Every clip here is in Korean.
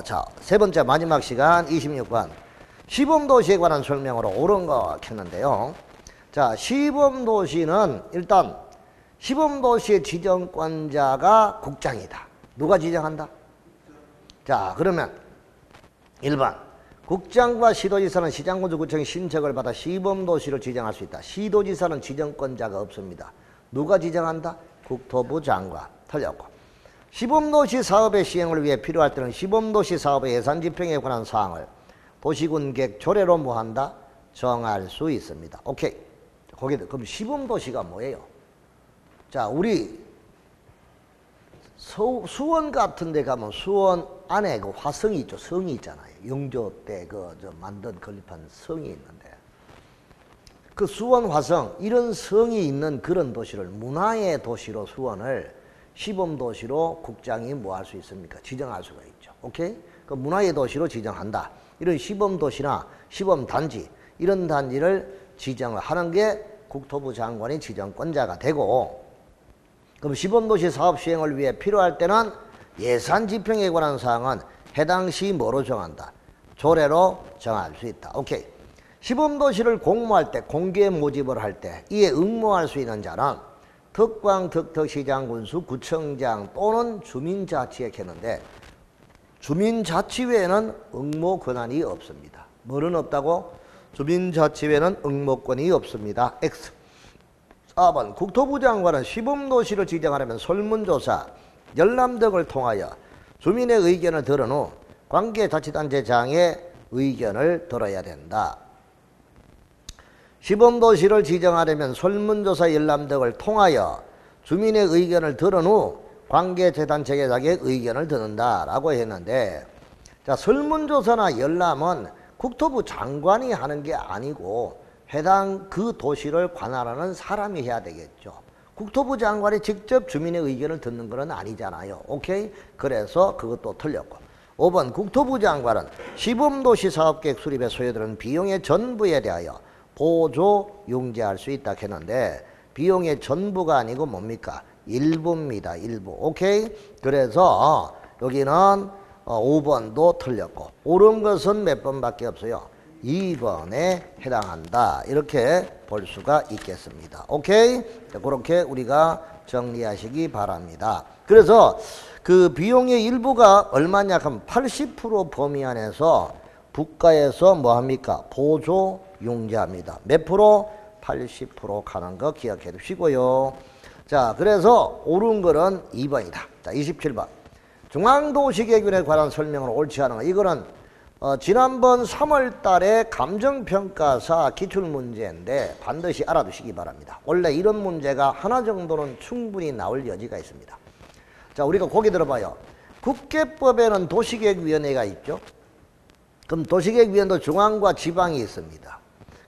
자, 세 번째 마지막 시간 26번 시범도시에 관한 설명으로 옳은 거 켰는데요. 자, 시범도시는 일단 시범도시의 지정권자가 국장이다. 누가 지정한다? 자, 그러면 1번 국장과 시도지사는 시장군수 구청의 신청을 받아 시범도시를 지정할 수 있다. 시도지사는 지정권자가 없습니다. 누가 지정한다? 국토부 장관. 틀렸고, 시범도시 사업의 시행을 위해 필요할 때는 시범도시 사업의 예산 집행에 관한 사항을 도시군 계획 조례로 뭐한다? 정할 수 있습니다. 오케이. 거기 그럼 시범도시가 뭐예요? 자, 우리 수원 같은 데 가면 수원 안에 그 화성이 있죠. 성이 있잖아요. 영조 때 만든 건립한 성이 있는데, 그 수원 화성 이런 성이 있는 그런 도시를 문화의 도시로 수원을 시범도시로 국장이 뭐 할 수 있습니까? 지정할 수가 있죠. 오케이? 그 문화의 도시로 지정한다. 이런 시범도시나 시범단지 이런 단지를 지정을 하는 게 국토부 장관이 지정권자가 되고, 그럼 시범도시 사업 시행을 위해 필요할 때는 예산 집행에 관한 사항은 해당 시 뭐로 정한다? 조례로 정할 수 있다. 오케이. 시범도시를 공모할 때, 공개 모집을 할 때 이에 응모할 수 있는 자는 특광, 특특시장군수, 구청장 또는 주민자치회했는데, 주민자치회에는 응모 권한이 없습니다. 뭐는 없다고? 주민자치회는 응모권이 없습니다. X. 4번 국토부 장관은 시범도시를 지정하려면 설문조사, 열람 등을 통하여 주민의 의견을 들은 후 관계자치단체장의 의견을 들어야 된다. 시범도시를 지정하려면 설문조사, 열람 등을 통하여 주민의 의견을 들은 후 관계재단체장의 의견을 듣는다라고 했는데, 자, 설문조사나 열람은 국토부 장관이 하는 게 아니고 해당 그 도시를 관할하는 사람이 해야 되겠죠. 국토부 장관이 직접 주민의 의견을 듣는 건 아니잖아요. 오케이? 그래서 그것도 틀렸고, 5번 국토부 장관은 시범도시 사업계획 수립에 소요되는 비용의 전부에 대하여 보조 융제할 수 있다 했는데, 비용의 전부가 아니고 뭡니까? 일부입니다. 일부. 오케이? 그래서 여기는 5번도 틀렸고, 옳은 것은 몇 번밖에 없어요? 2번에 해당한다. 이렇게 볼 수가 있겠습니다. 오케이? 자, 그렇게 우리가 정리하시기 바랍니다. 그래서 그 비용의 일부가 얼마냐 하면 80% 범위 안에서 국가에서 뭐합니까? 보조 융자합니다. 몇 프로? 80% 가는 거 기억해 두시고요. 자, 그래서 옳은 거는 2번이다. 자, 27번. 중앙도시계획에 관한 설명을 옳지 않은 거. 이거는 지난번 3월 달에 감정평가사 기출문제인데 반드시 알아두시기 바랍니다. 원래 이런 문제가 하나 정도는 충분히 나올 여지가 있습니다. 자, 우리가 거기 들어봐요. 국계법에는 도시계획위원회가 있죠. 그럼 도시계획위원회도 중앙과 지방이 있습니다.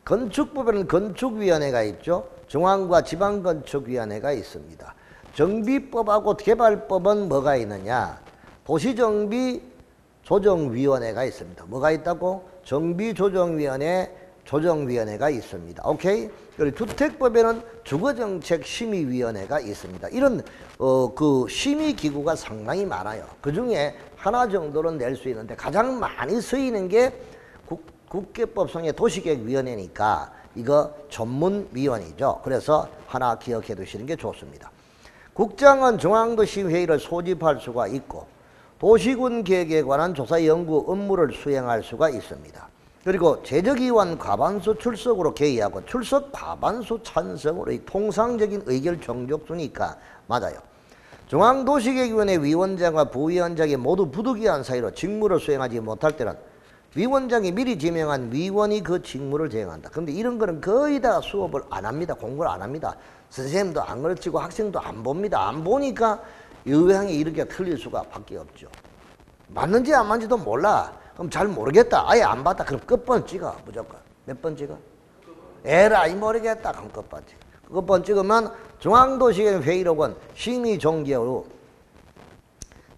건축법에는 건축위원회가 있죠. 중앙과 지방건축위원회가 있습니다. 정비법하고 개발법은 뭐가 있느냐? 도시정비조정위원회가 있습니다. 뭐가 있다고? 정비조정위원회, 조정위원회가 있습니다. 오케이? 그리고 주택법에는 주거정책심의위원회가 있습니다. 이런 그 심의기구가 상당히 많아요. 그 중에 하나 정도는 낼 수 있는데 가장 많이 쓰이는 게 국계법상의 도시계획위원회니까 이거 전문위원이죠. 그래서 하나 기억해 두시는 게 좋습니다. 국장은 중앙도시회의를 소집할 수가 있고 도시군 계획에 관한 조사 연구 업무를 수행할 수가 있습니다. 그리고 재적위원 과반수 출석으로 개의하고 출석 과반수 찬성으로 통상적인 의결 정족수니까 맞아요. 중앙도시계획위원회 위원장과 부위원장이 모두 부득이한 사유로 직무를 수행하지 못할 때는 위원장이 미리 지명한 위원이 그 직무를 수행한다. 그런데 이런 거는 거의 다 수업을 안 합니다. 공부를 안 합니다. 선생님도 안 가르치고 학생도 안 봅니다. 안 보니까 의외항이 이렇게 틀릴 수가 밖에 없죠. 맞는지 안 맞는지도 몰라. 그럼 잘 모르겠다. 아예 안 봤다. 그럼 끝번 찍어. 무조건. 몇 번 찍어? 에라이 모르겠다. 그럼 끝번 찍어. 끝번 찍으면 중앙도시계획회의록은 심의 종결 후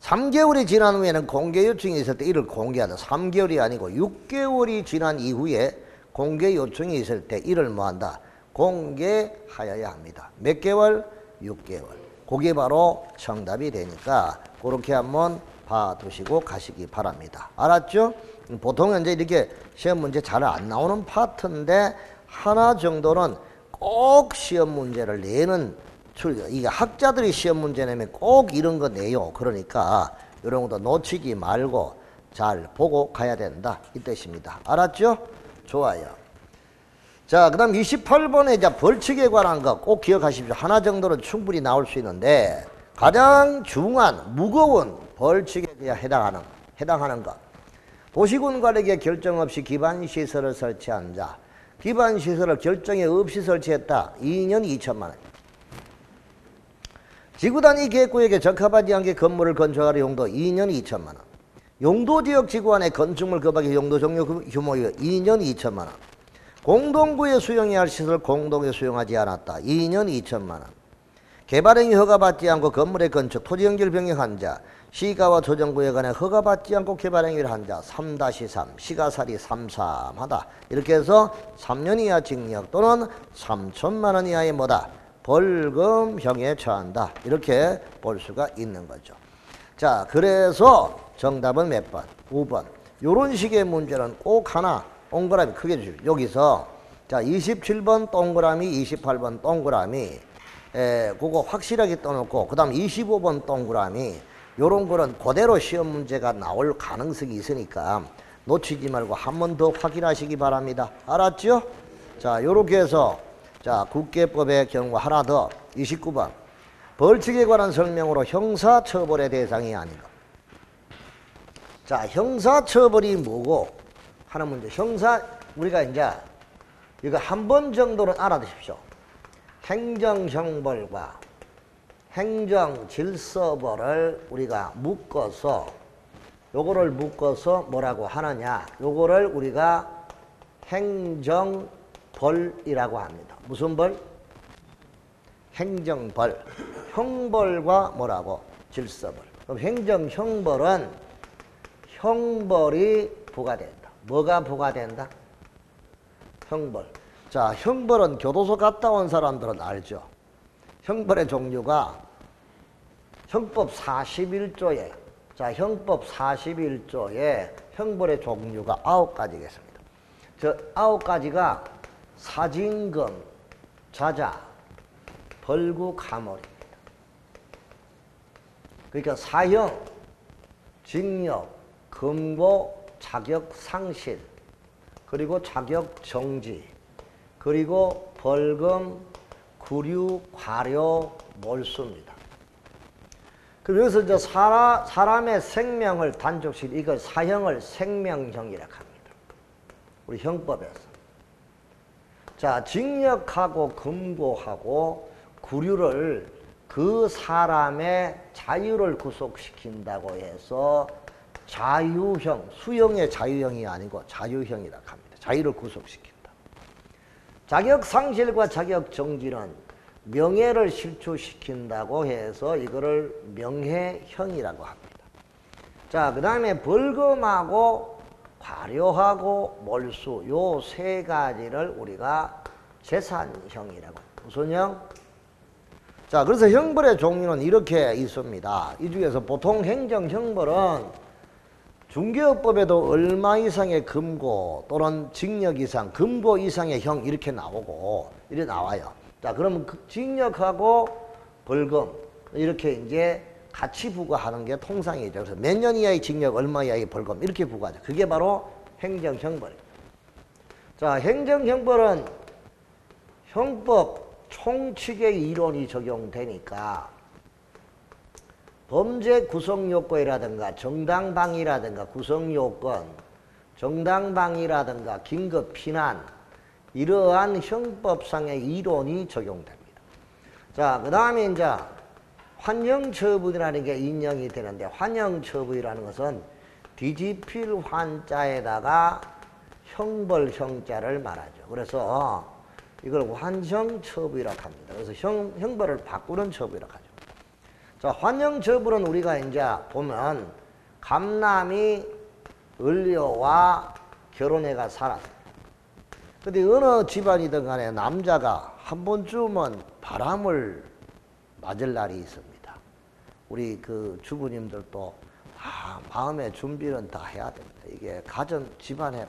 3개월이 지난 후에는 공개 요청이 있을 때 이를 공개하다. 3개월이 아니고 6개월이 지난 이후에 공개 요청이 있을 때 이를 뭐한다? 공개하여야 합니다. 몇 개월? 6개월. 그게 바로 정답이 되니까 그렇게 한번 봐두시고 가시기 바랍니다. 알았죠? 보통은 이제 이렇게 시험 문제 잘 안 나오는 파트인데 하나 정도는 꼭 시험 문제를 내는 이게 학자들이 시험 문제 내면 꼭 이런 거 내요. 그러니까 이런 것도 놓치지 말고 잘 보고 가야 된다 이 뜻입니다. 알았죠? 좋아요. 자, 그 다음 28번에 이제 벌칙에 관한 거 꼭 기억하십시오. 하나 정도는 충분히 나올 수 있는데 가장 중요한 무거운 벌칙에 해당하는 것. 도시군관에게 결정 없이 기반시설을 설치한 자. 기반시설을 결정에 없이 설치했다. 2년 2천만 원. 지구단위 계획구역에 적합하지 않게 건물을 건축할 용도 2년 2천만 원. 용도지역 지구 안에 건축물 급하게 용도 종료 규모의 2년 2천만 원. 공동구에 수용해야 할 시설 공동에 수용하지 않았다. 2년 2천만 원. 개발행위 허가받지 않고 건물의 건축, 토지연결 변경한 자, 시가와 조정구에 관해 허가받지 않고 개발행위를 한 자 3-3, 시가살이 3-3하다. 이렇게 해서 3년 이하 징역 또는 3천만 원 이하의 뭐다? 벌금형에 처한다. 이렇게 볼 수가 있는 거죠. 자, 그래서 정답은 몇 번? 5번. 요런 식의 문제는 꼭 하나 동그라미 크게 주십시오. 여기서 자 27번 동그라미, 28번 동그라미 그거 확실하게 떠놓고 그 다음 25번 동그라미 요런 거는 그대로 시험 문제가 나올 가능성이 있으니까 놓치지 말고 한 번 더 확인하시기 바랍니다. 알았죠? 자, 요렇게 해서 자, 국계법의 경우 하나 더 29번. 벌칙에 관한 설명으로 형사처벌의 대상이 아닌 것. 자, 형사처벌이 뭐고 하는 문제. 우리가 이제 이거 한 번 정도는 알아두십시오. 행정형벌과 행정질서벌을 우리가 요거를 묶어서 뭐라고 하느냐. 요거를 우리가 행정벌이라고 합니다. 무슨 벌? 행정벌. 형벌과 뭐라고? 질서벌. 그럼 행정형벌은 형벌이 부과된다. 뭐가 부과된다? 형벌. 자, 형벌은 교도소 갔다 온 사람들은 알죠. 형벌의 종류가 형법 41조에 자, 형법 41조에 형벌의 종류가 9가지겠습니다. 저 9가지가 사징금, 자자, 벌구, 가몰입니다. 그러니까 사형, 징역, 금고, 자격 상실, 그리고 자격 정지, 그리고 벌금, 구류, 과료, 몰수입니다. 그래서 이제 사람의 생명을 단축시키는 이걸 사형을 생명형이라고 합니다. 우리 형법에서. 자, 징역하고 금고하고 구류를 그 사람의 자유를 구속시킨다고 해서 자유형, 수형의 자유형이 아니고 자유형이라고 합니다. 자유를 구속시킨다. 자격상실과 자격정지는 명예를 실추시킨다고 해서 이거를 명예형이라고 합니다. 자, 그 다음에 벌금하고 과료하고 몰수 요 세 가지를 우리가 재산형이라고. 무슨 형? 자, 그래서 형벌의 종류는 이렇게 있습니다. 이 중에서 보통 행정형벌은 중개업법에도 얼마 이상의 금고 또는 징역 이상, 금고 이상의 형 이렇게 나오고 이렇게 나와요. 자, 그러면 징역하고 벌금 이렇게 이제 같이 부과하는 게 통상이죠. 그래서 몇 년 이하의 징역, 얼마 이하의 벌금 이렇게 부과하죠. 그게 바로 행정형벌입니다. 자, 행정형벌은 형법 총칙의 이론이 적용되니까 범죄 구성요건이라든가 정당방위라든가 구성요건, 정당방위라든가 긴급피난 이러한 형법상의 이론이 적용됩니다. 자, 그 다음에 이제 환영처분이라는 게 인정이 되는데 환영처분이라는 것은 뒤집힐 환자에다가 형벌 형자를 말하죠. 그래서 이걸 환형처분이라고 합니다. 그래서 형벌을 바꾸는 처분이라고 하죠. 자, 환영처분은 우리가 이제 보면 감남이 을려와 결혼해가 살았어요. 근데 어느 집안이든 간에 남자가 한 번쯤은 바람을 맞을 날이 있습니다. 우리 그 주부님들도 다 마음의 준비는 다 해야 됩니다. 이게 가정 집안에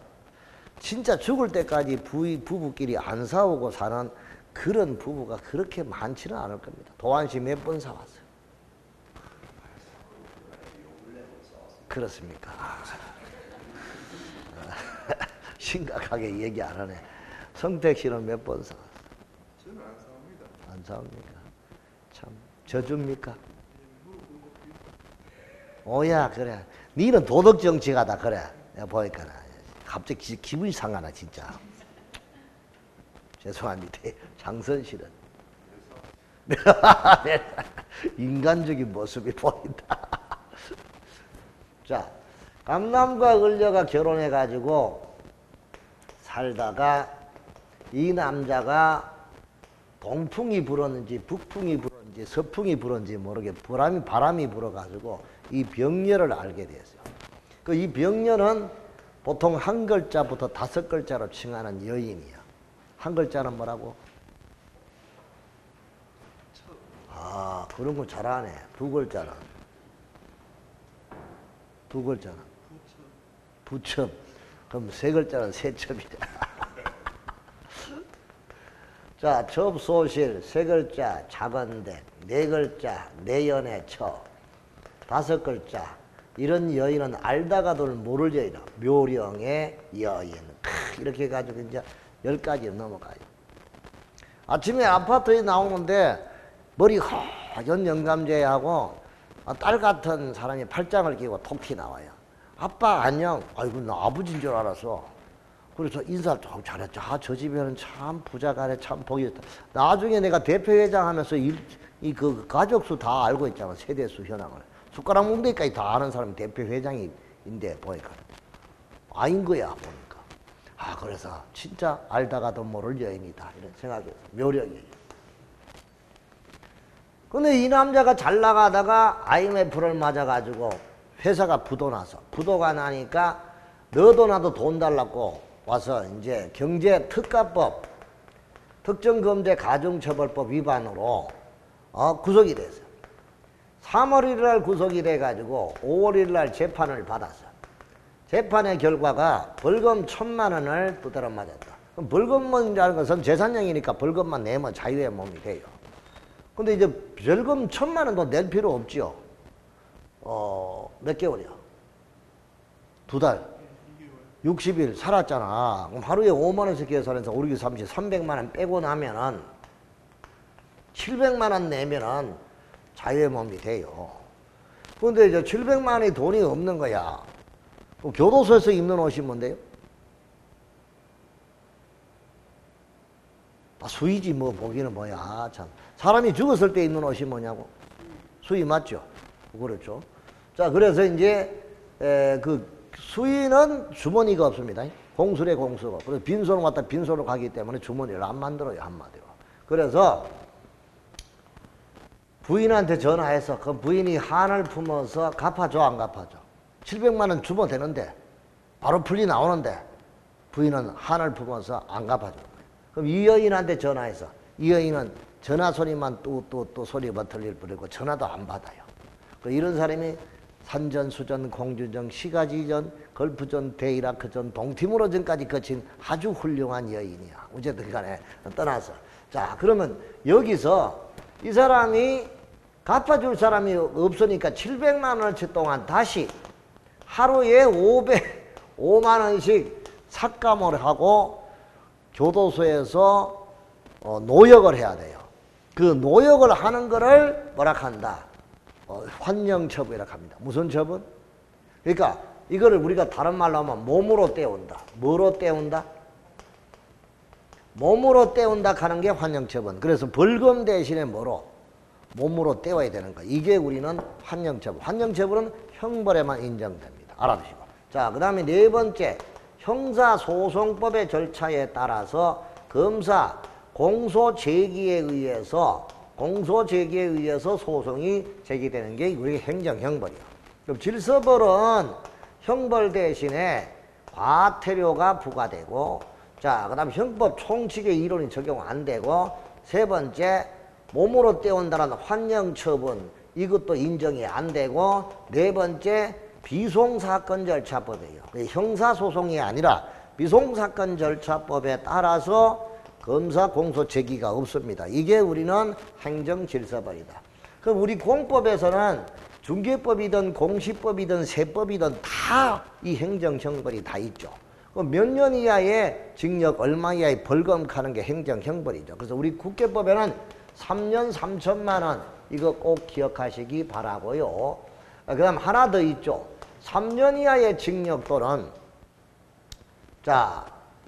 진짜 죽을 때까지 부부끼리 안 싸우고 사는 그런 부부가 그렇게 많지는 않을 겁니다. 도한 씨 몇 번 싸웠어요? 그렇습니까? 심각하게 얘기 안 하네. 성택 씨는 몇 번 싸웠어요? 저는 안 싸웁니다. 안 싸웁니까? 참 저줍니까? 오야 그래. 니는 도덕 정치가다 그래. 내가 보니까 갑자기 기분이 상하나 진짜. 죄송합니다. 장선 씨는 인간적인 모습이 보인다. 자, 감남과 을려가 결혼해가지고 살다가 이 남자가 동풍이 불었는지 북풍이 불었는지 서풍이 불었는지 모르게 바람이 불어가지고 이 병렬을 알게 됐어요. 그 이 병렬은 보통 한 글자부터 5글자로 칭하는 여인이야. 한 글자는 뭐라고? 아, 그런 거 잘하네. 두 글자는? 두 글자는? 부첩. 그럼 세 글자는 세첩이다. 자, 첩소실, 세 글자, 작은데, 네 글자, 내연의 처, 5글자, 이런 여인은 알다가도 모를 여인이다. 묘령의 여인. 이렇게 해가지고 이제 10가지 넘어가요. 아침에 아파트에 나오는데 머리 허연 영감제하고 딸 같은 사람이 팔짱을 끼고 톡히 나와요. 아빠 안녕. 아이고 나 아버지인 줄 알았어. 그래서 인사를 좀 잘했죠. 아, 저 집에는 참 부자가네, 참 복이 좋다. 나중에 내가 대표회장 하면서 그 가족수 다 알고 있잖아. 세대수 현황을. 숟가락 뭉대기까지 다 아는 사람이 대표회장인데 보니까 아닌 거야 보니까. 아, 그래서 진짜 알다가도 모를 여인이다 이런 생각이 묘령이에요. 근데 이 남자가 잘 나가다가 IMF를 맞아가지고 회사가 부도가 나니까 너도 나도 돈 달라고 와서 이제 경제특가법, 특정범죄가중처벌법 위반으로 구속이 됐어요. 3월 1일 날 구속이 돼가지고 5월 1일 날 재판을 받았어요. 재판의 결과가 벌금 1,000만 원을 두드러 맞았다. 그럼 벌금이라는 것은 재산형이니까 벌금만 내면 자유의 몸이 돼요. 근데 이제 벌금 1,000만 원도 낼 필요 없죠. 몇 개월이야? 2달. 60일 살았잖아. 그럼 하루에 5만 원씩 계산해서 5, 6, 30, 300만 원 빼고 나면은 700만 원 내면은 자유의 몸이 돼요. 근데 이제 700만 원이 돈이 없는 거야. 그럼 교도소에서 입는 옷이 뭔데요? 수의지 뭐 보기는 뭐야. 참. 사람이 죽었을 때 입는 옷이 뭐냐고? 수의 맞죠? 그렇죠. 자, 그래서 이제 그 수의는 주머니가 없습니다. 공술에 공수가. 그래서 빈손을 갖다 빈손으로 가기 때문에 주머니를 안 만들어요, 한마디로. 그래서 부인한테 전화해서 그 부인이 한을 품어서 갚아줘, 안 갚아줘? 700만 원 주면 되는데 바로 풀리 나오는데 부인은 한을 품어서 안 갚아줘. 그럼 이 여인한테 전화해서 이 여인은 전화 소리만 또 소리가 들릴 뿐이고 전화도 안 받아요. 이런 사람이 산전, 수전, 공주전, 시가지전, 걸프전, 대이라크전, 동티무로전까지 거친 아주 훌륭한 여인이야. 어쨌든 간에 떠나서. 자, 그러면 여기서 이 사람이 갚아줄 사람이 없으니까 700만 원어치 동안 다시 하루에 5만 원씩 삭감을 하고 교도소에서 노역을 해야 돼요. 그 노역을 하는 거를 뭐라 한다? 환영처분이라고 합니다. 무슨 처분? 그러니까 이거를 우리가 다른 말로 하면 몸으로 때운다. 뭐로 때운다? 몸으로 때운다 하는 게 환영처분. 그래서 벌금 대신에 뭐로? 몸으로 때워야 되는 거. 이게 우리는 환영처분. 환영처분은 형벌에만 인정됩니다. 알아두시고. 자, 그 다음에 네 번째, 형사소송법의 절차에 따라서 검사 공소제기에 의해서 소송이 제기되는 게 우리 행정형벌이요. 그럼 질서벌은 형벌 대신에 과태료가 부과되고, 자, 그 다음 형법 총칙의 이론이 적용 안 되고, 세 번째, 몸으로 때운다는 환영처분, 이것도 인정이 안 되고, 네 번째 비송사건 절차법이에요. 형사소송이 아니라 비송사건 절차법에 따라서 검사 공소 제기가 없습니다. 이게 우리는 행정질서벌이다. 그럼 우리 공법에서는 중개법이든 공시법이든 세법이든 다 이 행정형벌이 다 있죠. 몇 년 이하의 징역, 얼마 이하의 벌금 하는 게 행정형벌이죠. 그래서 우리 국회법에는 3년 3천만 원, 이거 꼭 기억하시기 바라고요. 그 다음 하나 더 있죠. 3년 이하의 징역 또는, 자,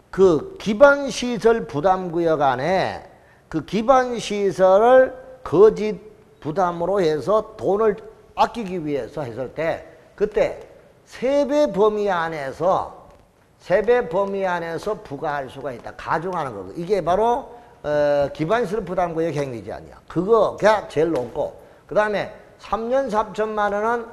그 기반시설 부담구역 안에 그 기반시설을 거짓 부담으로 해서 돈을 아끼기 위해서 했을 때, 그때 세배 범위 안에서 부과할 수가 있다. 가중하는 거고. 이게 바로 기반시설 부담구역 행위제한이야. 그거가 제일 높고, 그 다음에 3년 4천만 원은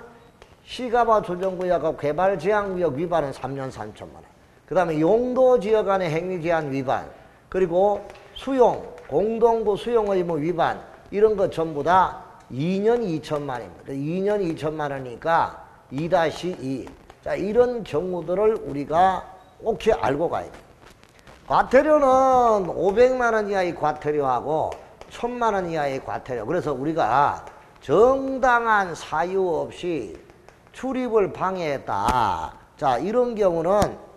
시가와 조정구역하고 개발제한구역 위반은 3년 3천만 원. 그 다음에 용도지역 안의 행위제한 위반, 그리고 수용, 공동구 수용 의무 위반, 이런 거 전부 다 2년 2천만 원입니다. 2년 2천만 원이니까 2-2. 자, 이런 경우들을 우리가 꼭 알고 가야 돼요. 과태료는 500만 원 이하의 과태료하고 1000만 원 이하의 과태료. 그래서 우리가 정당한 사유 없이 출입을 방해했다. 자, 이런 경우는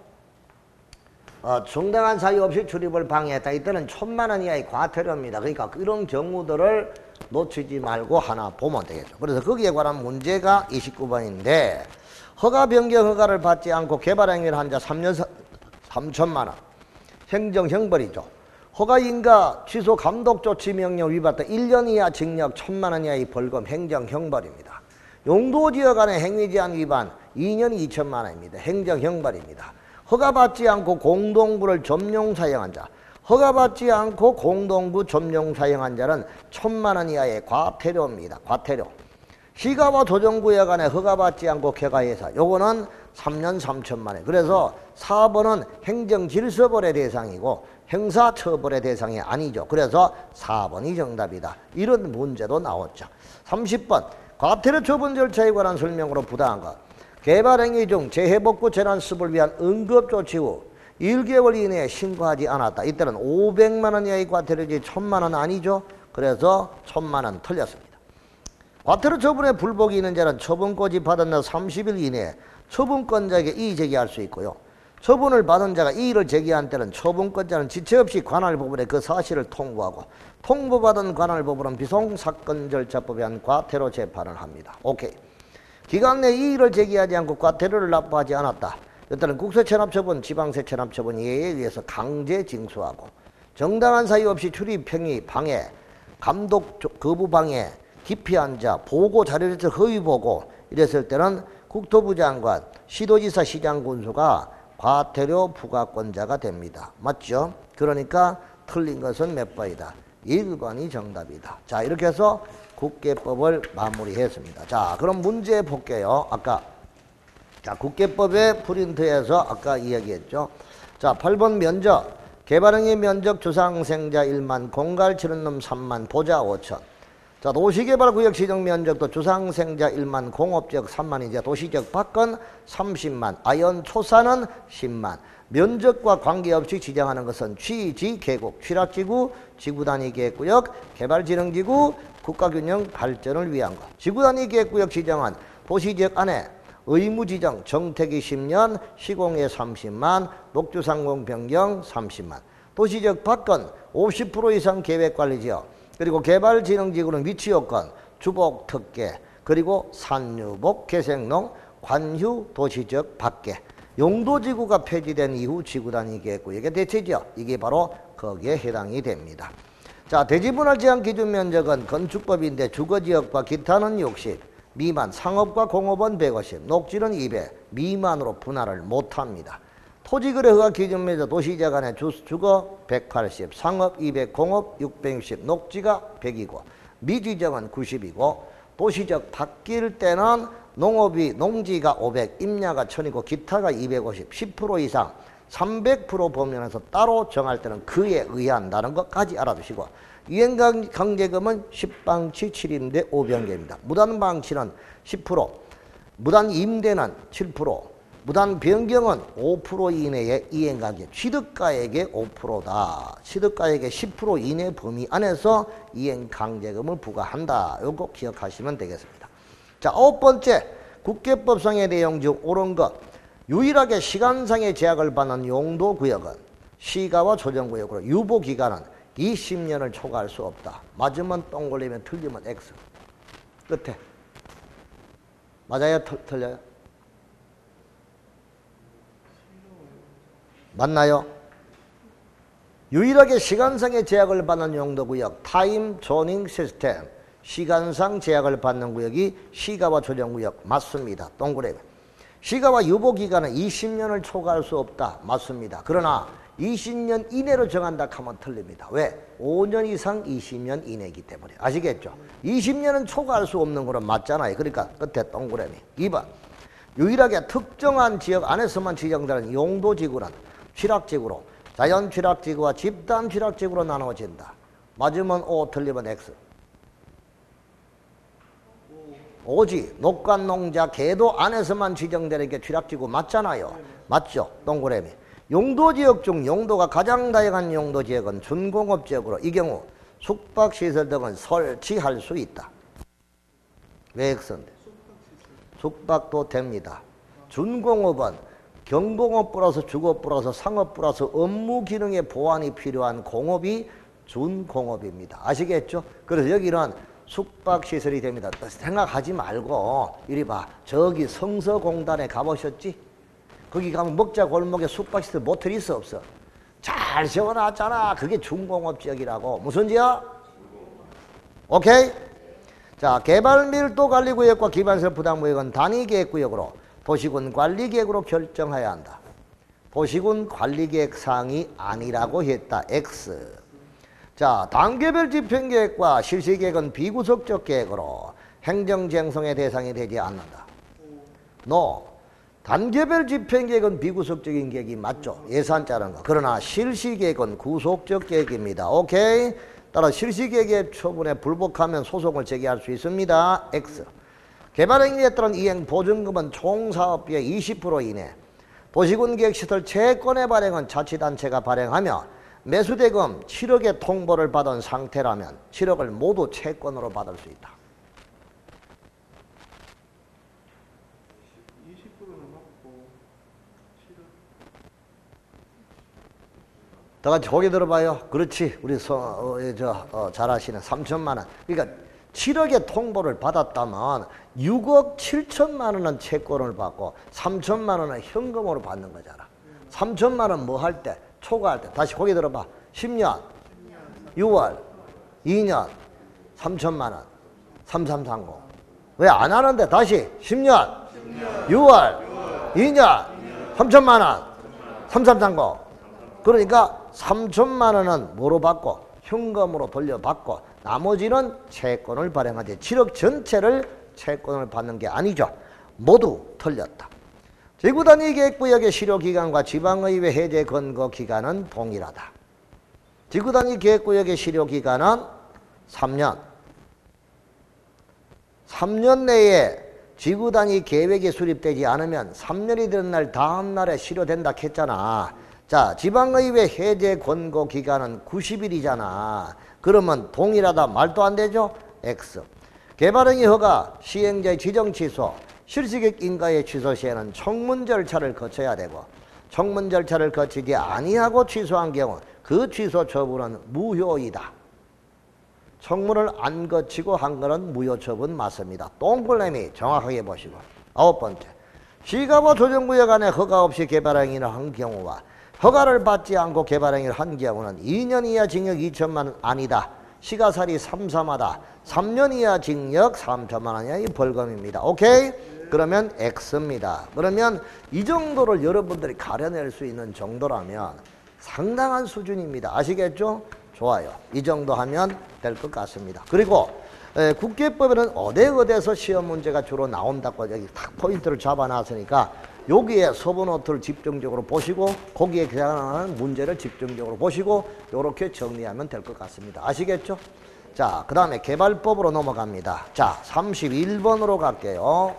정당한 사유 없이 출입을 방해했다. 이때는 1000만 원 이하의 과태료입니다. 그러니까 이런 경우들을 놓치지 말고 하나 보면 되겠죠. 그래서 거기에 관한 문제가 29번인데, 허가 변경 허가를 받지 않고 개발행위를 한 자 3년 3천만 원. 행정형벌이죠. 허가인가 취소 감독조치 명령 위반 때 1년 이하 징역 1000만 원 이하의 벌금 행정형벌입니다. 용도지역 안의 행위제한 위반 2년 2천만 원입니다. 행정형벌입니다. 허가받지 않고 공동구를 점용 사용한 자, 허가받지 않고 공동구 점용 사용한 자는 1000만 원 이하의 과태료입니다. 과태료. 시가와 조정구역 안에 허가받지 않고 개가해서 요거는 3년 3천만 원. 그래서 4번은 행정질서벌의 대상이고 형사처벌의 대상이 아니죠. 그래서 4번이 정답이다. 이런 문제도 나왔죠. 30번 과태료 처분 절차에 관한 설명으로 부당한 것. 개발행위 중 재해복구 재난수습을 위한 응급조치 후 1개월 이내에 신고하지 않았다. 이때는 500만 원 이하의 과태료지 1000만 원 아니죠. 그래서 1000만 원 틀렸습니다. 과태료 처분에 불복이 있는 자는 처분고지 받은 날 30일 이내에 처분권자에게 이의 제기할 수 있고요. 처분을 받은 자가 이의를 제기한 때는 처분권자는 지체 없이 관할법원에 그 사실을 통보하고, 통보받은 관할법원은 비송사건 절차법에 의한 과태료 재판을 합니다. 오케이. 기간 내 이의를 제기하지 않고 과태료를 납부하지 않았다. 이때는 국세체납처분, 지방세체납처분 예에 의해서 강제 징수하고, 정당한 사유 없이 출입행위 방해, 감독 거부 방해, 기피한 자, 보고 자료제출 허위 보고 이랬을 때는 국토부 장관, 시도지사, 시장 군수가 과태료 부과권자가 됩니다. 맞죠? 그러니까 틀린 것은 몇 번이다? 1번이 정답이다. 자, 이렇게 해서 국계법을 마무리했습니다. 자, 그럼 문제 볼게요. 자, 국계법의 프린트에서 아까 이야기했죠. 자, 8번 면적. 개발행위 면적 주상생자 1만, 공갈 치는 놈 3만, 보자 5천. 자, 도시개발구역 지정 면적도 주상생자 1만, 공업지역 3만이죠. 도시지역 밖은 30만, 아연 초사는 10만. 면적과 관계없이 지정하는 것은 취지계곡, 취락지구, 지구단위계획구역, 개발진흥지구, 국가균형 발전을 위한 것. 지구단위계획구역 지정은 도시지역 안에 의무지정, 정택이 10년, 시공에 30만, 녹주상공 변경 30만. 도시지역 밖은 50% 이상 계획관리지역, 그리고 개발진흥지구는 위치요건, 주복, 특계, 그리고 산유복, 개생농, 관휴, 도시지역 밖에. 용도지구가 폐지된 이후 지구단위계획구역의 대체지역, 이게 바로 거기에 해당이 됩니다. 자, 대지분할 제한 기준 면적은 건축법인데 주거지역과 기타는 60, 미만, 상업과 공업은 150, 녹지는 200, 미만으로 분할을 못합니다. 토지거래 허가 기준 면적 도시지역 안에 주거 180, 상업 200, 공업 660, 녹지가 100이고 미지정은 90이고 도시적 바뀔 때는 농업이 농지가 500, 임야가 1000이고 기타가 250, 10% 이상 300% 범위에서 따로 정할 때는 그에 의한다는 것까지 알아두시고 이행강제금은 10방치 7임대 5변개입니다. 무단방치는 10%, 무단임대는 7%, 무단변경은 5% 이내의 이행강제, 취득가액의 5%다. 취득가액의 10% 이내 범위 안에서 이행강제금을 부과한다. 요거 기억하시면 되겠습니다. 자, 9번째, 국계법상의 내용 중 옳은 것. 유일하게 시간상의 제약을 받는 용도구역은 시가와 조정구역으로 유보기간은 20년을 초과할 수 없다. 맞으면 똥 걸리면 틀리면 X. 끝에. 맞아요? 틀려요? 맞나요? 유일하게 시간상의 제약을 받는 용도구역 타임 조닝 시스템 시간상 제약을 받는 구역이 시가와 조정구역 맞습니다. 동그라미. 시가와 유보기간은 20년을 초과할 수 없다. 맞습니다. 그러나 20년 이내로 정한다 하면 틀립니다. 왜? 5년 이상 20년 이내이기 때문에. 아시겠죠? 20년은 초과할 수 없는 거는 맞잖아요. 그러니까 끝에 동그라미. 2번. 유일하게 특정한 지역 안에서만 지정되는 용도지구는 취락지구로 자연 취락지구와 집단 취락지구로 나누어진다. 맞으면 O, 틀리면 X. 오지. 녹간 농자 궤도 안에서만 지정되는 게 취락지구 맞잖아요. 맞죠? 동그라미. 용도지역 중 용도가 가장 다양한 용도지역은 준공업지역으로 이 경우 숙박시설 등은 설치할 수 있다. 왜 X인데? 숙박도 됩니다. 준공업은 경공업 플러스 주거 플러스 상업 플러스 업무 기능의 보완이 필요한 공업이 준공업입니다. 아시겠죠? 그래서 여기는 숙박시설이 됩니다. 생각하지 말고 이리 봐. 저기 성서공단에 가보셨지? 거기 가면 먹자 골목에 숙박시설 모텔 있어 없어? 잘 세워놨잖아. 그게 준공업지역이라고. 무슨 지역? 오케이? 자, 개발밀도관리구역과 기반시설 부담구역은 단위계획구역으로 도시군 관리계획으로 결정해야 한다. 도시군 관리계획 사항이 아니라고 했다. X. 자, 단계별 집행계획과 실시계획은 비구속적 계획으로 행정쟁성의 대상이 되지 않는다. NO. 단계별 집행계획은 비구속적인 계획이 맞죠. 예산 짜는 거. 그러나 실시계획은 구속적 계획입니다. 오케이? 따라 실시계획의 처분에 불복하면 소송을 제기할 수 있습니다. X. 개발행위에 따른 이행 보증금은 총 사업비의 20% 이내. 도시군 계획시설 채권의 발행은 자치단체가 발행하며 매수대금 7억의 통보를 받은 상태라면 7억을 모두 채권으로 받을 수 있다. 20%는 맞고 7억. 다 같이 고개 들어봐요. 그렇지. 우리 잘 아시는 3천만 원. 그러니까 7억의 통보를 받았다면 6억 7천만 원은 채권을 받고 3천만 원은 현금으로 받는 거잖아. 3천만 원 뭐 할 때? 초과할 때. 다시 고개 들어봐. 10년, 6월, 2년, 3천만 원, 3330. 왜 안 하는데? 다시 10년, 6월, 2년, 3천만 원, 3330. 그러니까 3천만 원은 뭐로 받고? 현금으로 돌려받고 나머지는 채권을 발행하지 7억 전체를 채권을 받는 게 아니죠. 모두 틀렸다. 지구단위계획구역의 실효기간과 지방의회 해제 근거기간은 동일하다. 지구단위계획구역의 실효기간은 3년. 3년 내에 지구단위 계획이 수립되지 않으면 3년이 되는 날 다음 날에 실효된다 했잖아. 자, 지방의회 해제 권고기간은 90일이잖아. 그러면 동일하다 말도 안 되죠? X. 개발행위 허가, 시행자의 지정 취소, 실시계획 인가의 취소 시에는 청문 절차를 거쳐야 되고 청문 절차를 거치지 아니하고 취소한 경우 그 취소 처분은 무효이다. 청문을 안 거치고 한 거는 무효 처분 맞습니다. 동그라미 정확하게 보시고. 9번째. 시가와 조정구역 안에 허가 없이 개발행위를 한 경우와 허가를 받지 않고 개발행위를 한 경우는 2년 이하 징역 2천만 원 아니다. 시가살이 삼삼하다. 3년 이하 징역 3천만 원 이하의 벌금입니다. 오케이? 그러면 X입니다. 그러면 이 정도를 여러분들이 가려낼 수 있는 정도라면 상당한 수준입니다. 아시겠죠? 좋아요. 이 정도 하면 될 것 같습니다. 그리고 국계법에는 어디에서 시험 문제가 주로 나온다고 여기 딱 포인트를 잡아놨으니까 여기에 서브노트를 집중적으로 보시고 거기에 해당하는 문제를 집중적으로 보시고 이렇게 정리하면 될 것 같습니다. 아시겠죠? 자, 그 다음에 개발법으로 넘어갑니다. 자, 31번으로 갈게요.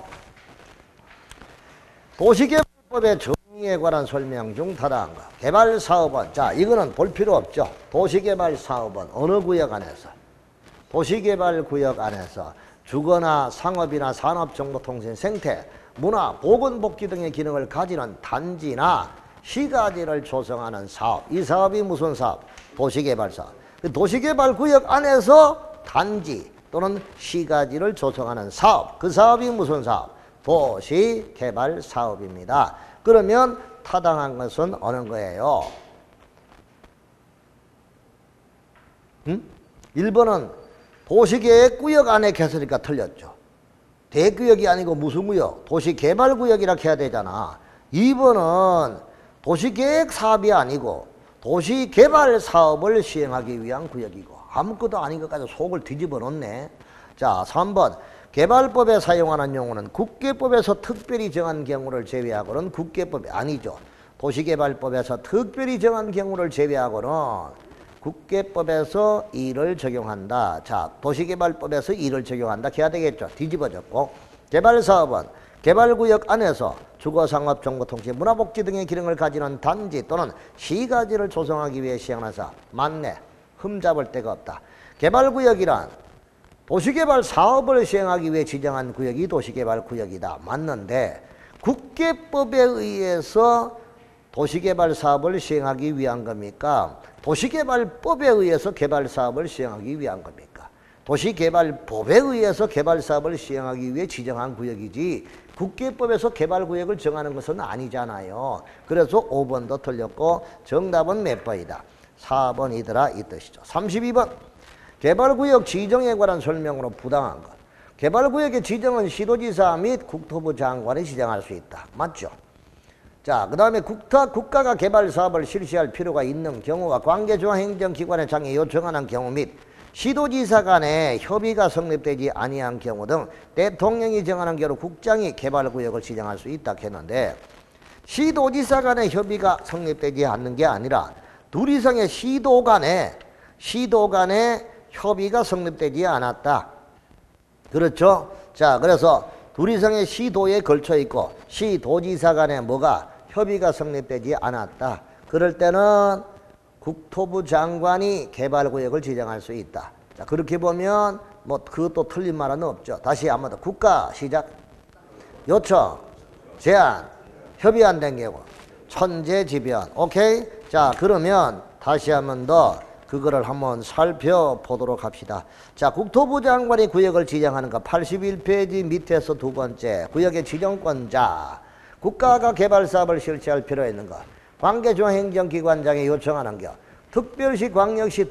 도시개발법의 정의에 관한 설명 중 타당한 것. 개발사업은, 자, 이거는 볼 필요 없죠. 도시개발사업은 어느 구역 안에서? 도시개발구역 안에서 주거나 상업이나 산업정보통신, 생태, 문화, 보건복지 등의 기능을 가지는 단지나 시가지를 조성하는 사업. 이 사업이 무슨 사업? 도시개발사업. 도시개발구역 안에서 단지 또는 시가지를 조성하는 사업. 그 사업이 무슨 사업? 도시개발사업입니다. 그러면 타당한 것은 어느 거예요? 1번은 도시계획구역 안에 개설이니까 틀렸죠. 대구역이 아니고 무슨 구역? 도시개발구역이라 해야 되잖아. 2번은 도시계획 사업이 아니고 도시개발 사업을 시행하기 위한 구역이고 아무것도 아닌 것까지 속을 뒤집어 놓네. 자, 3번 개발법에 사용하는 용어는 국계법에서 특별히 정한 경우를 제외하고는 국계법이 아니죠. 도시개발법에서 특별히 정한 경우를 제외하고는 국계법에서 이를 적용한다. 자, 도시개발법에서 이를 적용한다. 해야 되겠죠. 뒤집어졌고 개발사업은 개발구역 안에서 주거상업, 정보통신, 문화복지 등의 기능을 가지는 단지 또는 시가지를 조성하기 위해 시행하는 사업. 맞네. 흠잡을 데가 없다. 개발구역이란 도시개발 사업을 시행하기 위해 지정한 구역이 도시개발구역이다. 맞는데 국계법에 의해서 도시개발 사업을 시행하기 위한 겁니까? 도시개발법에 의해서 개발 사업을 시행하기 위한 겁니까? 도시개발법에 의해서 개발 사업을 시행하기 위해 지정한 구역이지 국계법에서 개발구역을 정하는 것은 아니잖아요. 그래서 5번도 틀렸고 정답은 몇 번이다? 4번이더라 이 뜻이죠. 32번 개발구역 지정에 관한 설명으로 부당한 것. 개발구역의 지정은 시도지사 및 국토부 장관이 지정할 수 있다. 맞죠? 자, 그 다음에 국가가 개발 사업을 실시할 필요가 있는 경우와 관계주와 행정기관의 장에 요청하는 경우 및 시도지사 간의 협의가 성립되지 아니한 경우 등 대통령이 정하는 경우 국장이 개발구역을 지정할 수 있다 했는데 시도지사 간의 협의가 성립되지 않는 게 아니라 둘 이상의 시도 간의 협의가 성립되지 않았다. 그렇죠? 자, 그래서 둘 이상의 시도에 걸쳐 있고 시도지사 간에 뭐가 협의가 성립되지 않았다. 그럴 때는 국토부 장관이 개발구역을 지정할 수 있다. 자, 그렇게 보면 뭐 그것도 틀린 말은 없죠. 다시 한번 더. 국가 시작. 요청, 제안, 협의 안 된 경우 천재지변. 오케이? 자, 그러면 다시 한번 더 그거를 한번 살펴보도록 합시다. 자, 국토부 장관이 구역을 지정하는 거 81페이지 밑에서 두 번째 구역의 지정권자. 국가가 개발 사업을 실시할 필요 있는 것. 관계중앙행정기관장에 요청하는 것. 특별시, 광역시,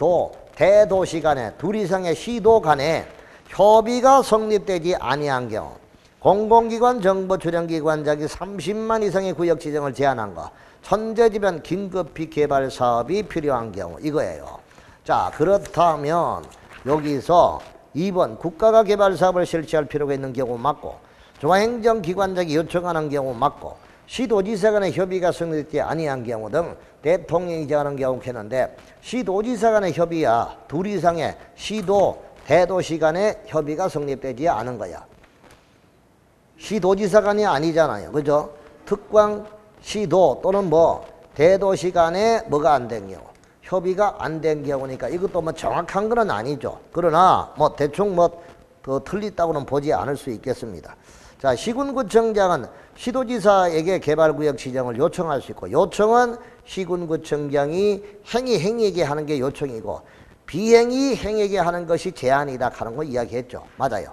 대도시 간에 둘 이상의 시도 간에 협의가 성립되지 아니한 경우 공공기관, 정보출연기관장이 30만 이상의 구역 지정을 제한한 것. 천재지변 긴급히 개발 사업이 필요한 경우 이거예요. 자, 그렇다면 여기서 2번 국가가 개발 사업을 실시할 필요가 있는 경우 맞고 중앙행정기관장이 요청하는 경우 맞고 시도지사 간의 협의가 성립되지 아니한 경우 등 대통령이 정하는 경우 했는데 시도지사 간의 협의야 둘 이상의 시도, 대도시 간의 협의가 성립되지 않은 거야. 시도지사 간이 아니잖아요. 그죠? 특광, 시도 또는 뭐 대도시 간에 뭐가 안 된 경우 협의가 안 된 경우니까 이것도 뭐 정확한 건 아니죠. 그러나 뭐 대충 뭐 더 틀렸다고는 보지 않을 수 있겠습니다. 자, 시군구청장은 시도지사에게 개발구역 지정을 요청할 수 있고 요청은 시군구청장이 행위에게 하는 게 요청이고 비행이 행위에게 하는 것이 제한이다 하는 거 이야기했죠. 맞아요.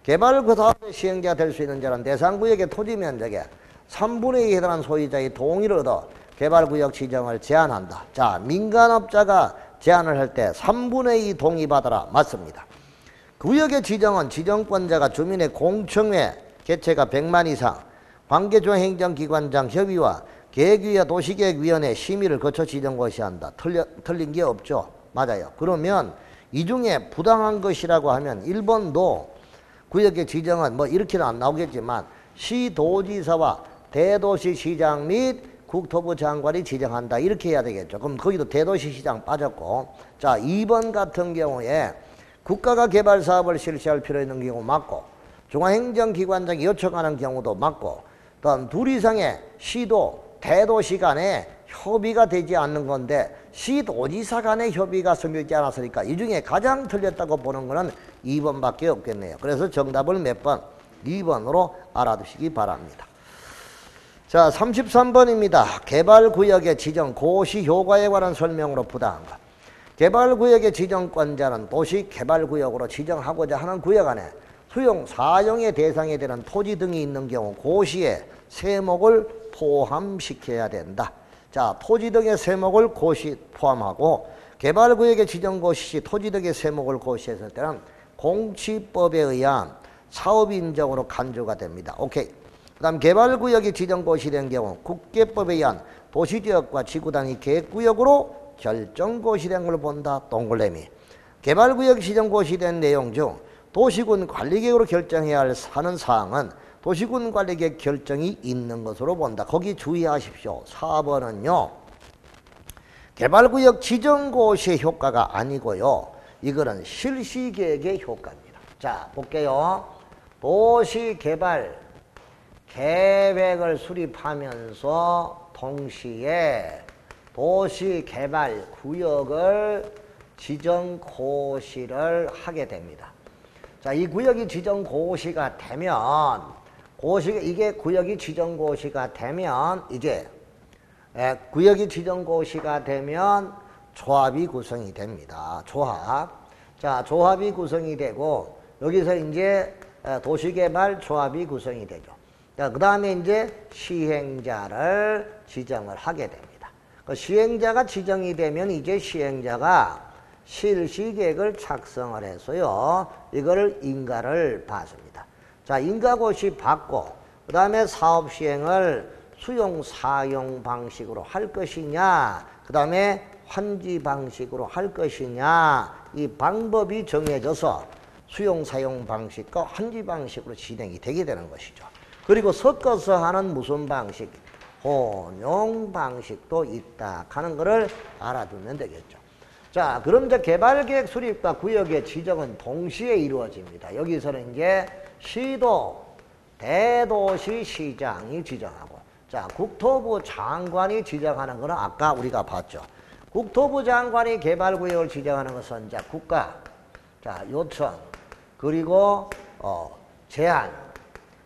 개발사업의 시행자가 될 수 있는 자는 대상구역의 토지면적의 3분의 2에 해당하는 소유자의 동의를 얻어 개발구역 지정을 제한한다. 자, 민간업자가 제한을 할 때 3분의 2 동의받아라. 맞습니다. 구역의 지정은 지정권자가 주민의 공청회 개최가 100만 이상 관계중앙행정기관장 협의와 계획위와 도시계획위원회 심의를 거쳐 지정 것이 한다. 틀린 게 없죠. 맞아요. 그러면 이 중에 부당한 것이라고 하면 1번도 구역의 지정은 뭐 이렇게는 안 나오겠지만 시도지사와 대도시시장 및 국토부 장관이 지정한다. 이렇게 해야 되겠죠. 그럼 거기도 대도시시장 빠졌고. 자, 2번 같은 경우에 국가가 개발 사업을 실시할 필요 있는 경우 맞고, 중앙행정기관장이 요청하는 경우도 맞고, 또한 둘 이상의 시도, 대도시 간에 협의가 되지 않는 건데 시도지사 간의 협의가 성립되지 않았으니까 이 중에 가장 틀렸다고 보는 거는 2번밖에 없겠네요. 그래서 정답을 몇 번? 2번으로 알아두시기 바랍니다. 자, 33번입니다. 개발구역의 지정 고시 효과에 관한 설명으로 부당한 것. 개발구역의 지정권자는 도시개발구역으로 지정하고자 하는 구역 안에 수용, 사용의 대상이 되는 토지 등이 있는 경우 고시에 세목을 포함시켜야 된다. 자, 토지 등의 세목을 고시 포함하고 개발구역의 지정고시 시 토지 등의 세목을 고시했을 때는 공시법에 의한 사업인정으로 간주가 됩니다. 오케이. 그 다음 개발구역이 지정고시된 경우 국계법에 의한 도시지역과 지구단위 계획구역으로 결정고시된 걸 본다. 동글레미. 개발구역 지정고시된 내용 중 도시군 관리계획으로 결정해야 하는 사항은 도시군 관리계획 결정이 있는 것으로 본다. 거기 주의하십시오. 4번은요. 개발구역 지정고시의 효과가 아니고요. 이거는 실시계획의 효과입니다. 자, 볼게요. 도시개발 계획을 수립하면서 동시에 도시개발 구역을 지정고시를 하게 됩니다. 자, 이 구역이 지정고시가 되면 이게 구역이 지정고시가 되면 이제 구역이 지정고시가 되면 조합이 구성이 됩니다. 조합. 자, 조합이 구성이 되고 여기서 이제 도시개발 조합이 구성이 되죠. 자, 그 다음에 이제 시행자를 지정을 하게 됩니다. 그 시행자가 지정이 되면 이제 시행자가 실시계획을 작성을 해서요. 이거를 인가를 받습니다. 자, 인가고시 받고 그 다음에 사업 시행을 수용 사용 방식으로 할 것이냐, 그 다음에 환지 방식으로 할 것이냐, 이 방법이 정해져서 수용 사용 방식과 환지 방식으로 진행이 되게 되는 것이죠. 그리고 섞어서 하는 무슨 방식? 혼용 방식도 있다 하는 것을 알아두면 되겠죠. 자, 그럼 이제 개발계획 수립과 구역의 지정은 동시에 이루어집니다. 여기서는 이제 시도, 대도시 시장이 지정하고, 자, 국토부 장관이 지정하는 것은 아까 우리가 봤죠. 국토부 장관이 개발구역을 지정하는 것은 이제 국가, 자, 요청, 그리고 제한,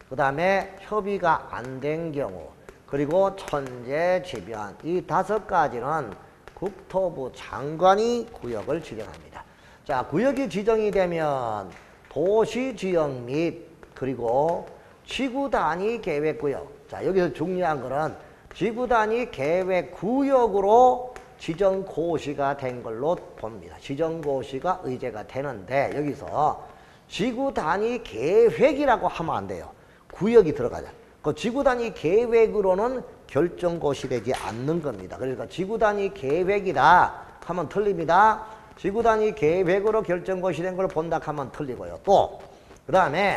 그 다음에 협의가 안 된 경우, 그리고 천재지변, 이 5가지는 국토부 장관이 구역을 지정합니다. 자, 구역이 지정이 되면 도시지역 및 그리고 지구단위 계획구역. 자, 여기서 중요한 거는 지구단위 계획구역으로 지정고시가 된 걸로 봅니다. 지정고시가 의제가 되는데 여기서 지구단위 계획이라고 하면 안 돼요. 구역이 들어가자. 그 지구단위 계획으로는 결정고시 되지 않는 겁니다. 그러니까 지구단위 계획이다 하면 틀립니다. 지구단위 계획으로 결정고시 된 걸 본다 하면 틀리고요. 또 그 다음에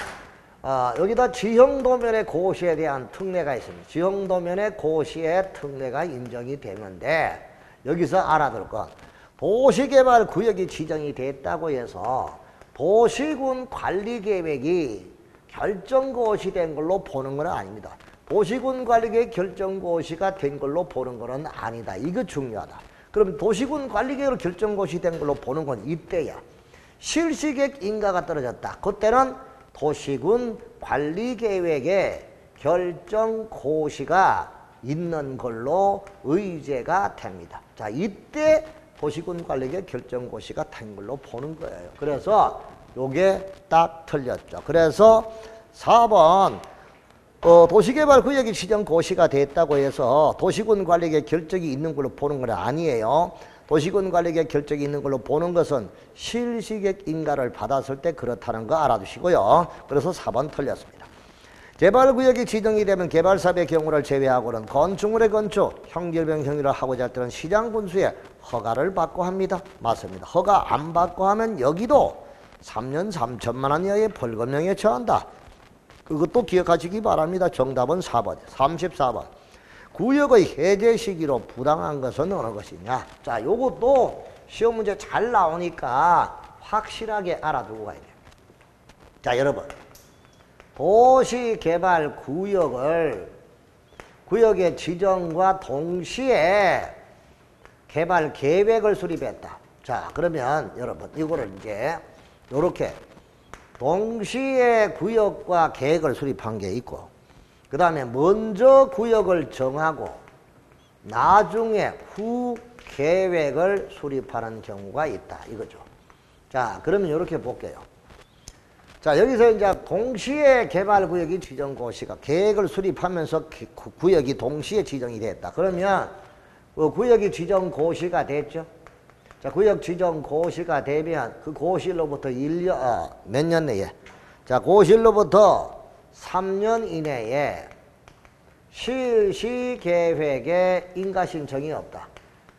여기다 지형도면의 고시에 대한 특례가 있습니다. 지형도면의 고시의 특례가 인정이 되는데 여기서 알아둘 건 도시개발 구역이 지정이 됐다고 해서 도시군 관리계획이 결정고시 된 걸로 보는 건 아닙니다. 도시군 관리계획 결정고시가 된 걸로 보는 것은 아니다. 이거 중요하다. 그럼 도시군 관리계획으로 결정고시 된 걸로 보는 건 이때야. 실시계획 인가가 떨어졌다. 그때는 도시군 관리계획에 결정고시가 있는 걸로 의제가 됩니다. 자, 이때 도시군 관리계획 결정고시가 된 걸로 보는 거예요. 그래서 요게 딱 틀렸죠. 그래서 4번 도시개발구역이 지정고시가 됐다고 해서 도시군 관리계획 결정이 있는 걸로 보는 건 아니에요. 도시군 관리계획 결정이 있는 걸로 보는 것은 실시계획 인가를 받았을 때 그렇다는 거 알아두시고요. 그래서 4번 틀렸습니다. 개발구역이 지정이 되면 개발사업의 경우를 제외하고는 건축물의 건축, 형질병 행위를 하고자 할 때는 시장군수의 허가를 받고 합니다. 맞습니다. 허가 안 받고 하면 여기도 3년 3천만 원 이하의 벌금형에 처한다. 그것도 기억하시기 바랍니다. 정답은 4번, 34번. 구역의 해제 시기로 부당한 것은 어느 것이냐. 자, 요것도 시험 문제 잘 나오니까 확실하게 알아두고 가야 돼요. 자, 여러분. 도시개발 구역의 지정과 동시에 개발 계획을 수립했다. 자, 그러면 여러분 이거를 이제 요렇게 동시에 구역과 계획을 수립한 게 있고, 그 다음에 먼저 구역을 정하고 나중에 후 계획을 수립하는 경우가 있다 이거죠. 자, 그러면 이렇게 볼게요. 자, 여기서 이제 동시에 개발구역이 지정고시가 계획을 수립하면서 구역이 동시에 지정이 됐다. 그러면 그 구역이 지정고시가 됐죠. 자, 구역 지정고시가 되면 그 고시로부터 1년, 몇 년 내에? 자, 고시로부터 3년 이내에 실시계획에 인가신청이 없다.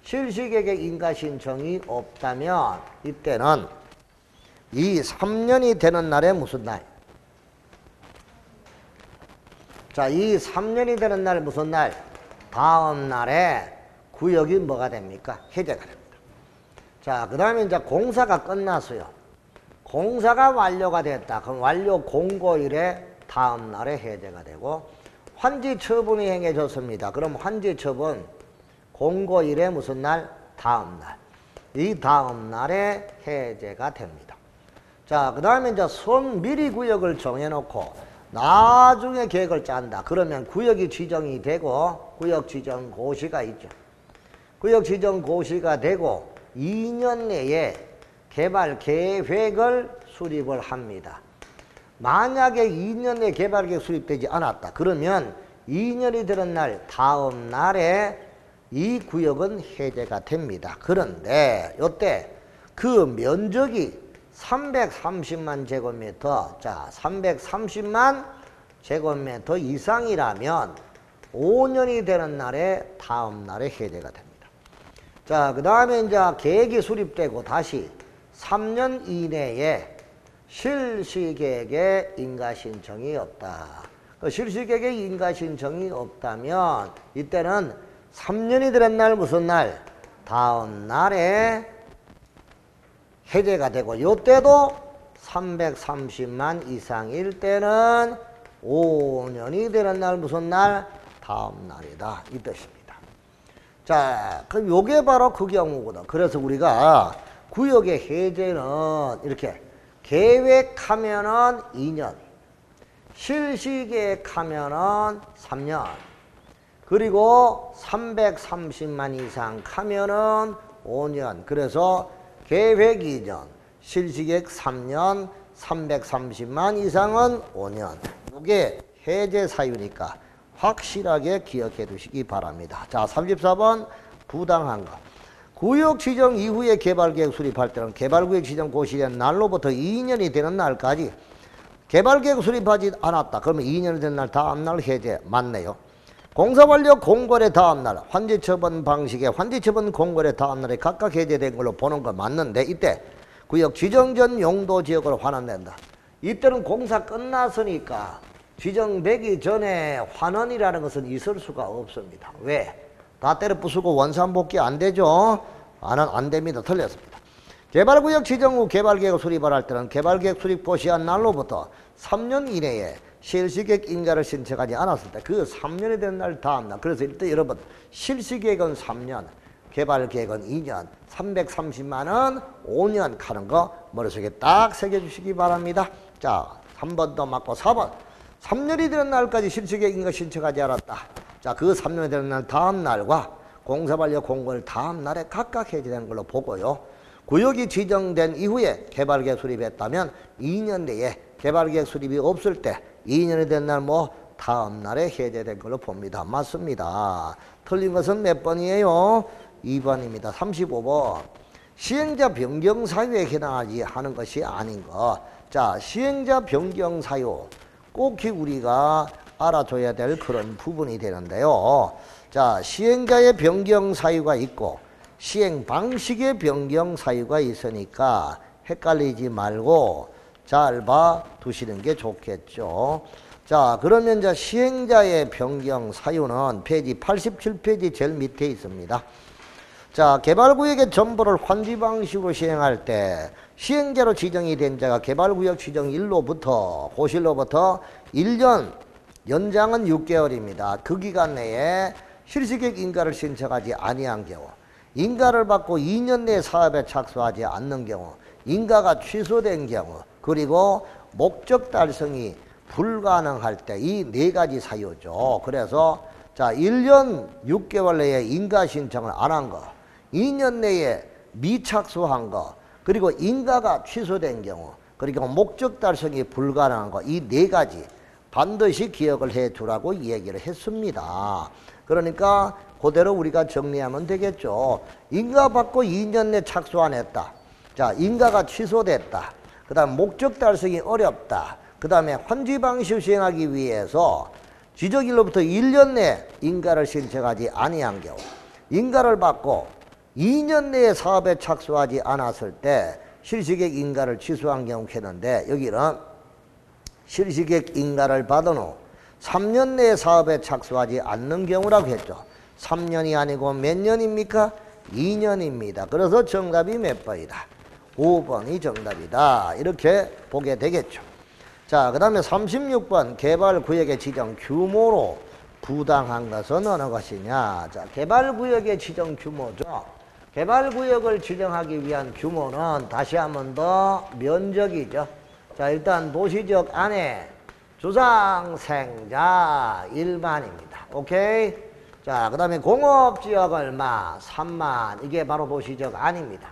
실시계획에 인가신청이 없다면 이때는 이 3년이 되는 날에 무슨 날? 자, 이 3년이 되는 날 무슨 날? 다음 날에 구역이 뭐가 됩니까? 해제가 됩니다. 자, 그 다음에 이제 공사가 끝났어요. 공사가 완료가 됐다. 그럼 완료 공고일에 다음 날에 해제가 되고, 환지 처분이 행해졌습니다. 그럼 환지 처분 공고일에 무슨 날? 다음 날. 이 다음 날에 해제가 됩니다. 자, 그 다음에 이제 미리 구역을 정해놓고 나중에 계획을 짠다. 그러면 구역이 지정이 되고 구역 지정 고시가 있죠. 구역 지정 고시가 되고 2년 내에 개발 계획을 수립을 합니다. 만약에 2년 내에 개발 계획 수립되지 않았다. 그러면 2년이 되는 날 다음 날에 이 구역은 해제가 됩니다. 그런데 이때 그 면적이 330만 제곱미터, 자, 330만 제곱미터 이상이라면 5년이 되는 날에 다음 날에 해제가 됩니다. 자, 그 다음에 이제 계획이 수립되고 다시 3년 이내에 실시계획에 인가신청이 없다. 그 실시계획에 인가신청이 없다면 이때는 3년이 되는 날 무슨 날? 다음 날에 해제가 되고, 이때도 330만 이상일 때는 5년이 되는 날 무슨 날? 다음 날이다 이 뜻입니다. 자, 그럼 요게 바로 그 경우거든. 그래서 우리가 구역의 해제는 이렇게 계획하면은 2년, 실시계획하면은 3년, 그리고 330만 이상 하면은 5년. 그래서 계획 2년, 실시계획 3년, 330만 이상은 5년. 이게 해제 사유니까 확실하게 기억해 두시기 바랍니다. 자, 34번 부당한 거. 구역 지정 이후에 개발계획 수립할 때는 개발구역 지정 고시된 날로부터 2년이 되는 날까지 개발계획 수립하지 않았다. 그러면 2년이 된 날 다음 날 해제 맞네요. 공사완료 공고의 다음 날 환지처분 방식의 환지처분 공고의 다음 날에 각각 해제된 걸로 보는 거 맞는데, 이때 구역 지정전 용도 지역으로 환원된다. 이때는 공사 끝났으니까 지정되기 전에 환원이라는 것은 있을 수가 없습니다. 왜? 다 때려 부수고 원산복귀 안 되죠? 안 됩니다. 틀렸습니다. 개발구역 지정 후 개발계획을 수립을 할 때는 개발계획 수립 고시한 날로부터 3년 이내에 실시계획 인가를 신청하지 않았을 때 그 3년이 된 날 다음 날. 그래서 일단 여러분 실시계획은 3년, 개발계획은 2년, 330만원 5년 가는 거 머릿속에 딱 새겨주시기 바랍니다. 자, 3번 더 맞고 4번. 3년이 되는 날까지 실시계획 인가 신청하지 않았다. 자, 그 3년이 되는 날 다음 날과 공사완료 공고일 다음 날에 각각 해제되는 걸로 보고요. 구역이 지정된 이후에 개발계획 수립했다면 2년 내에 개발계획 수립이 없을 때 2년이 된 날 다음 날에 해제된 걸로 봅니다. 맞습니다. 틀린 것은 몇 번이에요? 2번입니다. 35번. 시행자 변경 사유에 해당하지 하는 것이 아닌 것. 자, 시행자 변경 사유 꼭 우리가 알아줘야 될 그런 부분이 되는데요. 자, 시행자의 변경 사유가 있고 시행 방식의 변경 사유가 있으니까 헷갈리지 말고 잘 봐 두시는 게 좋겠죠. 자, 그러면 이제 시행자의 변경 사유는 페이지 87페이지 제일 밑에 있습니다. 자, 개발구역의 전부를 환지 방식으로 시행할 때 시행자로 지정이 된 자가 개발구역 지정 일로부터 고실로부터 1년, 연장은 6개월입니다. 그 기간 내에 실시계획 인가를 신청하지 아니한 경우, 인가를 받고 2년 내에 사업에 착수하지 않는 경우, 인가가 취소된 경우, 그리고 목적 달성이 불가능할 때 이 네 가지 사유죠. 그래서 자, 1년 6개월 내에 인가 신청을 안 한 거, 2년 내에 미착수한 거, 그리고 인가가 취소된 경우, 그리고 목적 달성이 불가능한 거, 이 네 가지 반드시 기억을 해 두라고 얘기를 했습니다. 그러니까 그대로 우리가 정리하면 되겠죠. 인가 받고 2년 내 착수 안 했다. 자, 인가가 취소됐다. 그 다음 목적 달성이 어렵다. 그 다음에 환지 방식을 시행하기 위해서 지정일로부터 1년 내 인가를 신청하지 아니한 경우, 인가를 받고 2년 내에 사업에 착수하지 않았을 때 실시계획 인가를 취소한 경우 했는데, 여기는 실시계획 인가를 받은 후 3년 내에 사업에 착수하지 않는 경우라고 했죠. 3년이 아니고 몇 년입니까? 2년입니다. 그래서 정답이 몇 번이다? 5번이 정답이다. 이렇게 보게 되겠죠. 자, 그 다음에 36번 개발구역의 지정 규모로 부당한 것은 어느 것이냐. 자, 개발구역의 지정 규모죠. 개발구역을 지정하기 위한 규모는 다시 한 번 더 면적이죠. 자, 일단 도시지역 안에 주상생자 1만입니다. 오케이? 자, 그 다음에 공업지역 얼마? 3만. 이게 바로 도시지역 안입니다.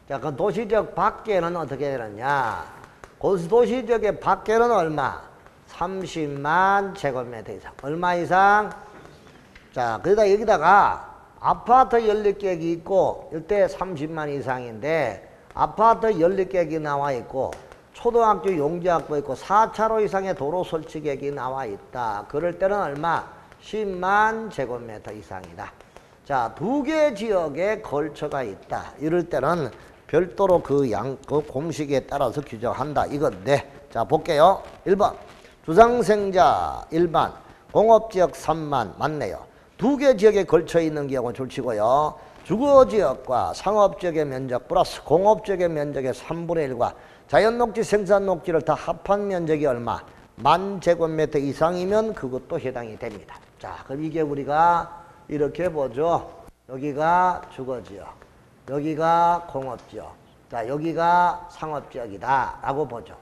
자, 그 도시지역 밖에는 어떻게 되느냐? 도시지역의 밖에는 얼마? 30만 제곱미터 이상. 얼마 이상? 자, 그러다 여기다가 아파트 연립계획이 있고, 이때 30만 이상인데, 아파트 연립계획이 나와 있고, 초등학교 용지학부 있고, 4차로 이상의 도로 설치 계획이 나와 있다. 그럴 때는 얼마? 10만 제곱미터 이상이다. 자, 두 개 지역에 걸쳐가 있다. 이럴 때는 별도로 그 공식에 따라서 규정한다. 이건데, 자, 볼게요. 1번. 주상생자 1만, 공업지역 3만, 맞네요. 두 개 지역에 걸쳐 있는 경우 줄치고요. 주거지역과 상업지역의 면적 플러스 공업지역의 면적의 3분의 1과 자연녹지, 생산녹지를 다 합한 면적이 얼마? 10,000제곱미터 이상이면 그것도 해당이 됩니다. 자, 그럼 이게 우리가 이렇게 보죠. 여기가 주거지역, 여기가 공업지역, 자, 여기가 상업지역이다 라고 보죠.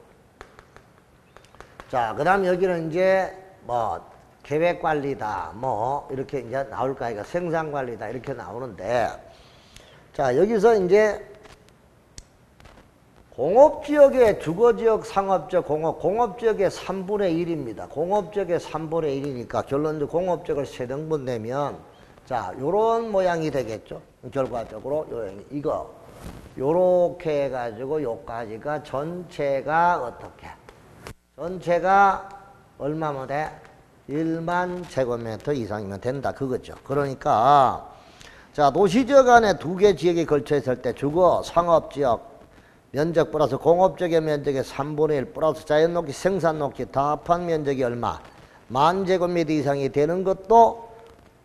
자, 그 다음 여기는 이제 뭐 계획관리다, 뭐 이렇게 이제 나올까, 이거 생산관리다 이렇게 나오는데, 자, 여기서 이제 공업지역의 주거지역, 상업지역, 공업지역의 3분의 1입니다. 공업지역의 3분의 1이니까 결론적으로 공업지역을 3등분 내면, 자, 요런 모양이 되겠죠. 결과적으로 이거 요렇게 해가지고 요까지가 전체가 어떻게? 전체가 얼마면 돼? 1만 제곱미터 이상이면 된다. 그거죠. 그러니까 자, 도시지역 안에 두 개 지역에 걸쳐 있을 때 주거, 상업지역 면적 플러스 공업지역의 면적의 3분의 1 플러스 자연녹지, 생산녹지 다 합한 면적이 얼마? 10,000제곱미터 이상이 되는 것도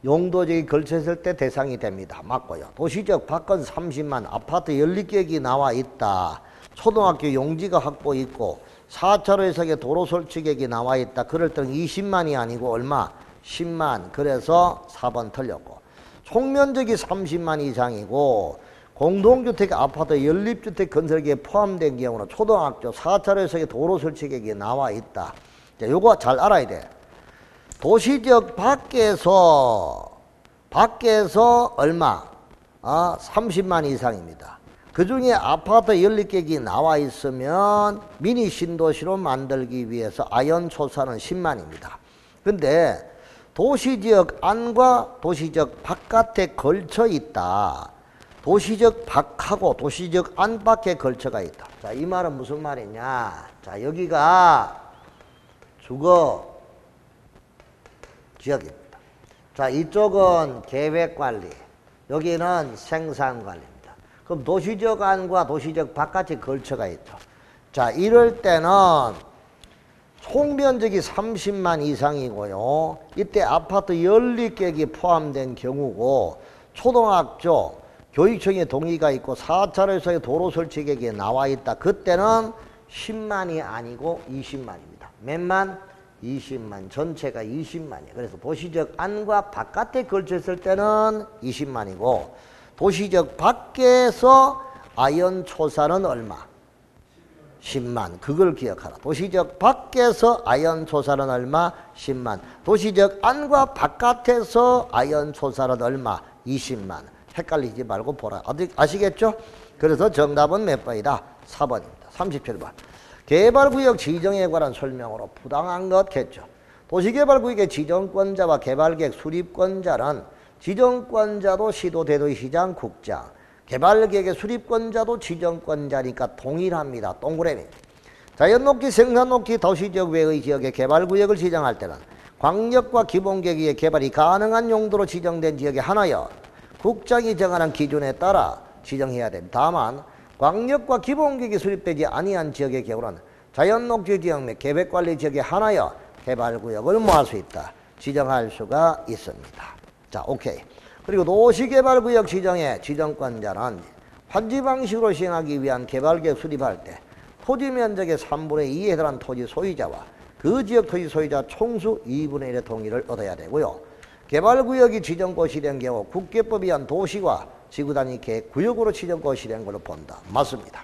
용도지역에 걸쳐 있을 때 대상이 됩니다. 맞고요. 도시지역 밖은 30만, 아파트 연립계획이 나와 있다. 초등학교 용지가 확보 있고 4차로 이상의 도로 설치 계획이 나와 있다. 그럴 때는 20만이 아니고 얼마? 10만. 그래서 4번 틀렸고, 총면적이 30만 이상이고 공동주택, 아파트, 연립주택 건설계에 포함된 경우는 초등학교 4차로 이상의 도로 설치 계획이 나와 있다. 자, 요거 잘 알아야 돼. 도시지역 밖에서 얼마? 30만 이상입니다. 그 중에 아파트 연립계획이 나와 있으면 미니 신도시로 만들기 위해서 아연 초사는 10만입니다. 근데 도시지역 안과 도시지역 바깥에 걸쳐 있다. 도시지역 밖하고 도시지역 안밖에 걸쳐가 있다. 자, 이 말은 무슨 말이냐? 자, 여기가 주거 지역입니다. 자, 이쪽은 계획관리, 여기는 생산관리입니다. 그럼 도시지역 안과 도시지역 바깥에 걸쳐가 있죠. 자, 이럴 때는 총 면적이 30만 이상이고요. 이때 아파트 14개가 포함된 경우고 초등학교 교육청의 동의가 있고 4차로에서의 도로 설치 계획이 나와 있다. 그때는 10만이 아니고 20만입니다. 몇만? 20만. 전체가 20만이에요. 그래서 도시적 안과 바깥에 걸쳐 있을 때는 20만이고 도시적 밖에서 아연 초사는 얼마? 10만. 그걸 기억하라. 도시적 밖에서 아연 초사는 얼마? 10만. 도시적 안과 바깥에서 아연 초사는 얼마? 20만. 헷갈리지 말고 보라. 아시겠죠? 그래서 정답은 몇 번이다? 4번입니다. 37번. 개발구역 지정에 관한 설명으로 부당한 것겠죠. 도시개발구역의 지정권자와 개발계획 수립권자는 지정권자도 시도, 대도시장, 국장, 개발계획의 수립권자도 지정권자니까 동일합니다. 동그라미. 자연녹지, 생산녹지, 도시적 외의 지역의 개발구역을 지정할 때는 광역과 기본계획의 개발이 가능한 용도로 지정된 지역에 한하여 국장이 정하는 기준에 따라 지정해야 됩니다. 다만 광역과 기본계획이 수립되지 아니한 지역의 경우는 자연녹지 지역 및 계획관리 지역에 한하여 개발구역을 뭐할 수 있다? 지정할 수가 있습니다. 자, 오케이. 그리고 도시개발구역 지정의 지정권자는 환지 방식으로 시행하기 위한 개발계획 수립할 때 토지 면적의 3분의 2에 해당하는 토지 소유자와 그 지역 토지 소유자 총수 2분의 1의 동의를 얻어야 되고요. 개발구역이 지정고 시된 경우 국계법에 의한 도시와 지구단위 계획 구역으로 지정고 시된 걸로 본다. 맞습니다.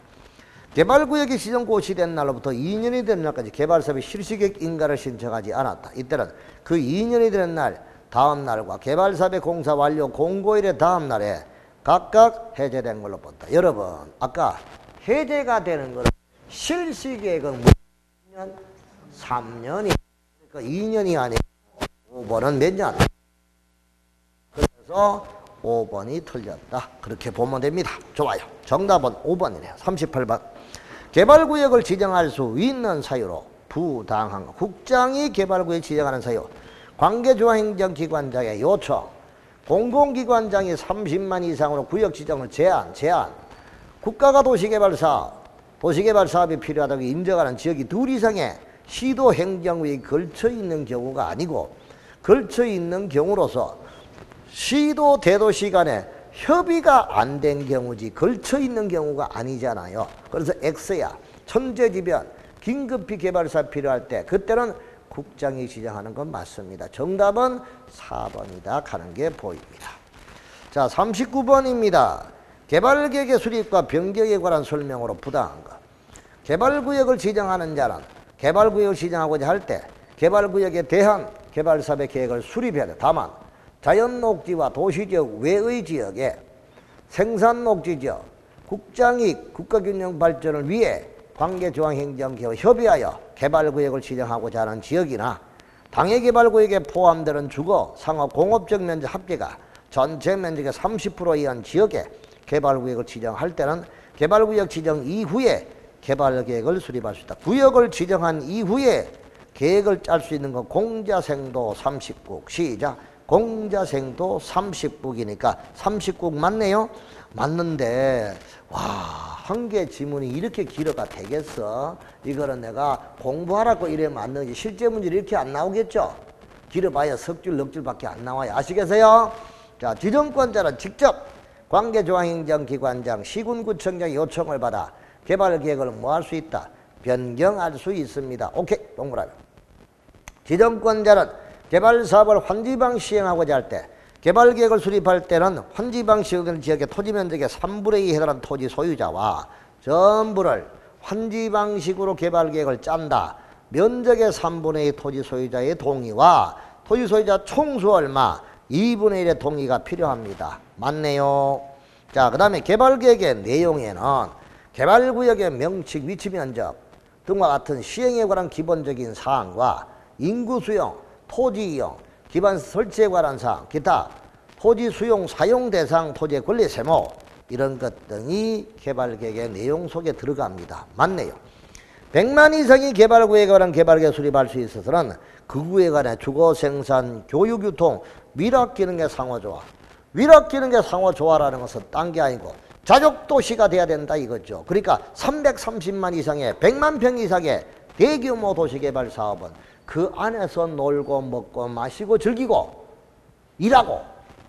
개발구역이 지정고 시된 날로부터 2년이 되는 날까지 개발사업의 실시계획 인가를 신청하지 않았다. 이때는 그 2년이 되는 날 다음 날과 개발사업의 공사 완료 공고일의 다음 날에 각각 해제된 걸로 본다. 여러분 아까 해제가 되는 것은 실시계획은 2년? 3년이 그러니까 2년이 아니고 5번은 몇 년? 그래서 5번이 틀렸다. 그렇게 보면 됩니다. 좋아요. 정답은 5번이네요. 38번. 개발구역을 지정할 수 있는 사유로 부당한 것. 국장이 개발구역 지정하는 사유. 관계중앙행정기관장의 요청. 공공기관장이 30만 이상으로 구역 지정을 제한. 국가가 도시개발사업이 필요하다고 인정하는 지역이 둘 이상의 시도행정구역이 걸쳐있는 경우가 아니고 걸쳐있는 경우로서 시도 대도시 간에 협의가 안 된 경우지 걸쳐있는 경우가 아니잖아요. 그래서 X야. 천재지변 긴급히 개발사 필요할 때 그때는 국장이 지정하는 건 맞습니다. 정답은 4번이다 가는 게 보입니다. 자, 39번입니다. 개발계획의 수립과 변경에 관한 설명으로 부당한 것. 개발구역을 지정하는 자는 개발구역을 지정하고자 할 때 개발구역에 대한 개발사업의 계획을 수립해야 돼. 다만 자연녹지와 도시지역 외의 지역에 생산녹지지역 국장이 국가균형 발전을 위해 관계중앙행정기관과 협의하여 개발구역을 지정하고자 하는 지역이나 당해개발구역에 포함되는 주거, 상업, 공업적 면적 합계가 전체 면적의 30%에 의한 지역에 개발구역을 지정할 때는 개발구역 지정 이후에 개발계획을 수립할 수 있다. 구역을 지정한 이후에 계획을 짤 수 있는 건 공자생도 30국. 시작. 공자생도 30국이니까 30국 맞네요? 맞는데 와, 한 개 지문이 이렇게 길어가 되겠어? 이거는 내가 공부하라고 이래 맞는지 실제 문제는 이렇게 안 나오겠죠? 길어봐야 석줄 넉줄밖에 안 나와요. 아시겠어요? 자, 지정권자는 직접 관계중앙행정기관장 시군구청장의 요청을 받아 개발계획을 뭐 할 수 있다? 변경할 수 있습니다. 오케이, 동그라미. 지정권자는 개발사업을 환지방 시행하고자 할 때 개발계획을 수립할 때는 환지방 시행되는 지역의 토지 면적의 3분의 2에 해당하는 토지 소유자와 전부를 환지방식으로 개발계획을 짠다. 면적의 3분의 2 토지 소유자의 동의와 토지 소유자 총수 얼마? 2분의 1의 동의가 필요합니다. 맞네요. 자, 그 다음에 개발계획의 내용에는 개발구역의 명칭, 위치 면적 등과 같은 시행에 관한 기본적인 사항과 인구 수용, 토지 이용, 기반 설치에 관한 사항, 기타 토지 수용 사용 대상 토지의 권리 세모 이런 것 등이 개발계획의 내용 속에 들어갑니다. 맞네요. 100만 이상의 개발구역에 관한 개발계획 수립할 수 있어서는 그 구에 관한 주거, 생산, 교육, 유통, 밀합기능의 상호조화. 밀합기능의 상호조화라는 것은 딴 게 아니고 자족도시가 돼야 된다 이거죠. 그러니까 330만 이상의 100만 평 이상의 대규모 도시개발 사업은 그 안에서 놀고 먹고 마시고 즐기고 일하고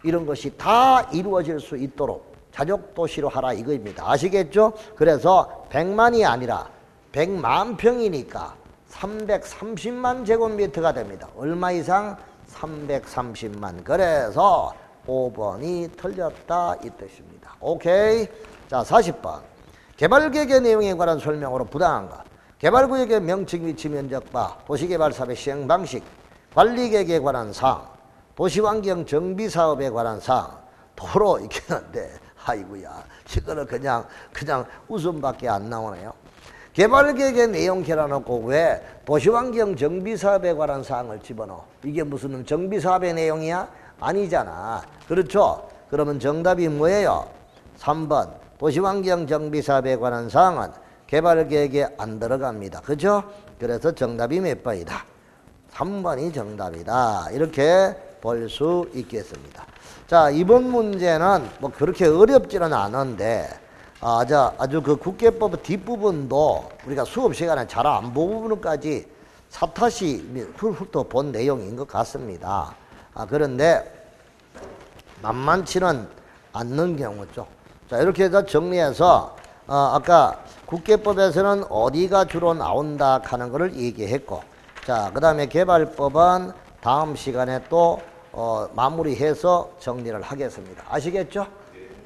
이런 것이 다 이루어질 수 있도록 자족도시로 하라 이거입니다. 아시겠죠? 그래서 100만이 아니라 100만 평이니까 330만 제곱미터가 됩니다. 얼마 이상? 330만. 그래서 5번이 틀렸다 이 뜻입니다. 오케이. 자, 40번. 개발계획의 내용에 관한 설명으로 부당한 것. 개발구역의 명칭, 위치, 면적바, 도시개발사업의 시행방식, 관리계획에 관한 사항, 도시환경 정비사업에 관한 사항, 도로 있겠는데 아이고야 이거는 그냥 웃음밖에 안 나오네요. 개발계획의 내용 결합놓고 왜 도시환경 정비사업에 관한 사항을 집어넣어? 이게 무슨 정비사업의 내용이야? 아니잖아. 그렇죠? 그러면 정답이 뭐예요? 3번 도시환경 정비사업에 관한 사항은 개발계획에 안 들어갑니다. 그죠? 그래서 정답이 몇 번이다? 3번이 정답이다. 이렇게 볼 수 있겠습니다. 자, 이번 문제는 뭐 그렇게 어렵지는 않은데 아주 그 국계법 뒷부분도 우리가 수업 시간에 잘 안 본 부분까지 사타시 훑어 본 내용인 것 같습니다. 그런데 만만치는 않는 경우죠. 자, 이렇게 해서 정리해서 아까 국계법에서는 어디가 주로 나온다 하는 것을 얘기했고, 자, 그 다음에 개발법은 다음 시간에 또 마무리해서 정리를 하겠습니다. 아시겠죠?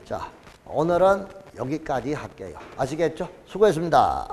자, 오늘은 여기까지 할게요. 아시겠죠? 수고했습니다.